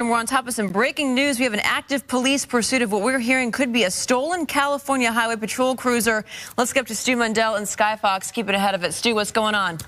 And we're on top of some breaking news. We have an active police pursuit of what we're hearing could be a stolen California Highway Patrol cruiser. Let's get up to Stu Mundell and Sky Fox. Keep it ahead of it. Stu, what's going on?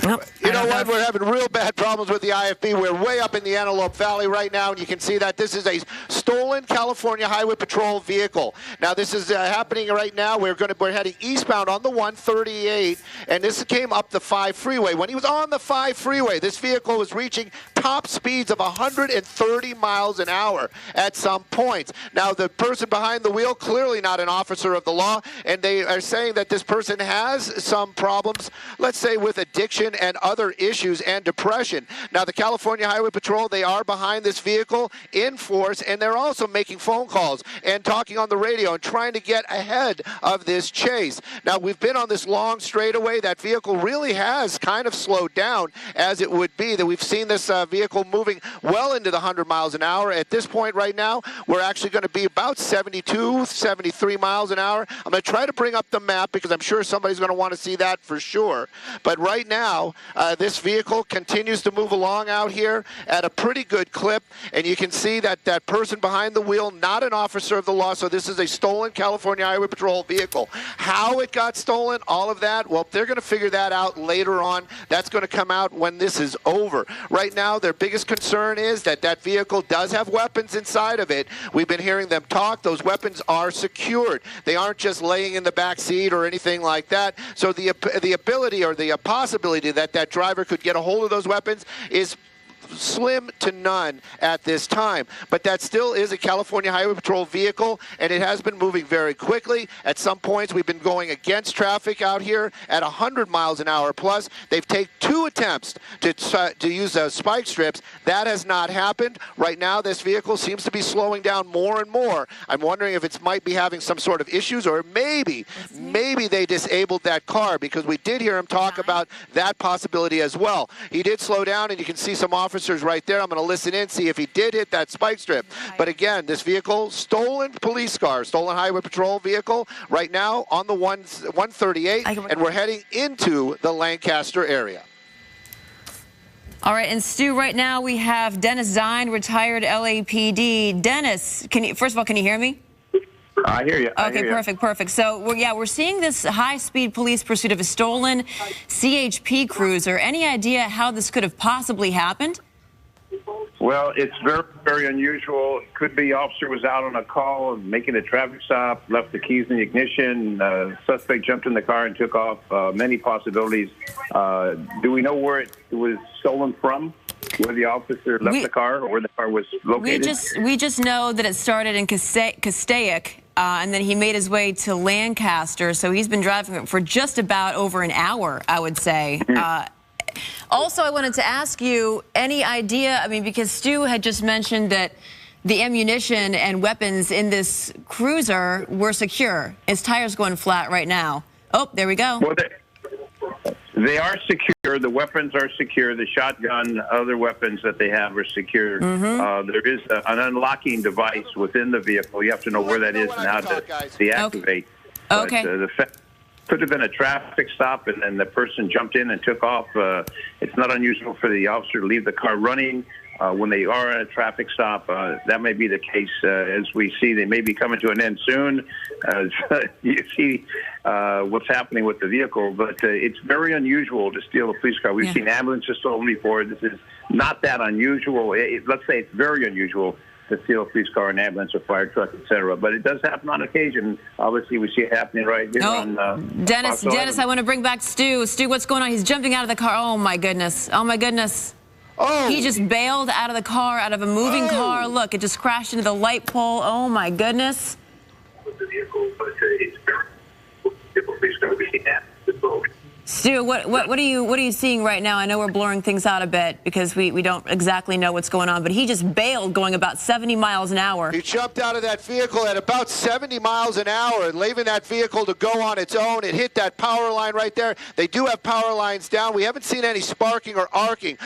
Nope, you know what? We're having real bad problems with the IFB. We're way up in the Antelope Valley right now, and you can see that this is a stolen California Highway Patrol vehicle. Now, this is happening right now. We're heading eastbound on the 138, and this came up the 5 freeway. When he was on the 5 freeway, this vehicle was reaching top speeds of 130 miles an hour at some points. Now, the person behind the wheel, clearly not an officer of the law, and they are saying that this person has some problems, let's say, with addiction and other issues and depression. Now, the California Highway Patrol, they are behind this vehicle in force, and they're also making phone calls and talking on the radio and trying to get ahead of this chase. Now, we've been on this long straightaway. That vehicle really has kind of slowed down, as it would be, that we've seen this vehicle moving well into the 100 miles an hour. At this point right now, we're actually going to be about 72, 73 miles an hour. I'm going to try to bring up the map because I'm sure somebody's going to want to see that for sure. But right now, this vehicle continues to move along out here at a pretty good clip, and you can see that that person behind the wheel, not an officer of the law, so this is a stolen California Highway Patrol vehicle. How it got stolen, all of that, well, they're going to figure that out later on. That's going to come out when this is over. Right now, their biggest concern is that that vehicle does have weapons inside of it. We've been hearing them talk. Those weapons are secured. They aren't just laying in the back seat or anything like that. So the ability or the possibility that that driver could get a hold of those weapons is slim to none at this time. But that still is a California Highway Patrol vehicle, and it has been moving very quickly. At some points, we've been going against traffic out here at 100 miles an hour plus. They've taken 2 attempts to use spike strips. That has not happened. Right now, this vehicle seems to be slowing down more and more. I'm wondering if it might be having some sort of issues, or maybe they disabled that car, because we did hear him talk about that possibility as well. He did slow down, and you can see some officers right there. I'm going to listen in, see if he did hit that spike strip. But again, this vehicle, stolen police car, stolen Highway Patrol vehicle, right now on the 138, and we're heading into the Lancaster area. All right, and Stu, right now we have Dennis Zine, retired LAPD. Dennis, first of all, can you hear me? I hear you. Okay, perfect. So, we're seeing this high-speed police pursuit of a stolen CHP cruiser. Any idea how this could have possibly happened? Well, it's very, very unusual. It could be officer was out on a call, making a traffic stop, left the keys in the ignition. Suspect jumped in the car and took off. Many possibilities. Do we know where it was stolen from? Where the officer left the car, or where the car was located? We just know that it started in Castaic, and then he made his way to Lancaster. So he's been driving it for just about over an hour, I would say. Also, I wanted to ask you, any idea, I mean, because Stu had just mentioned that the ammunition and weapons in this cruiser were secure. His tire's going flat right now. Oh, there we go. Well, they are secure. The weapons are secure. The shotgun, other weapons that they have are secure. There is an unlocking device within the vehicle. You have to know where that is and how to deactivate. Okay. But, could have been a traffic stop, and then the person jumped in and took off. It's not unusual for the officer to leave the car running when they are at a traffic stop. That may be the case. As we see, they may be coming to an end soon. You see what's happening with the vehicle, but it's very unusual to steal a police car. We've seen ambulances stolen before. This is not that unusual. Let's say it's very unusual to steal a police car, an ambulance, a fire truck, etc. But it does happen on occasion. Obviously, we see it happening right here on Dennis, I want to bring back Stu. Stu, what's going on? He's jumping out of the car. Oh, my goodness. Oh, my goodness. Oh. He just bailed out of the car, out of a moving car. Look, it just crashed into the light pole. Oh, my goodness. Stu, what are you seeing right now? I know we're blurring things out a bit because we don't exactly know what's going on, but he just bailed going about 70 miles an hour. He jumped out of that vehicle at about 70 miles an hour, leaving that vehicle to go on its own. It hit that power line right there. They do have power lines down. We haven't seen any sparking or arcing.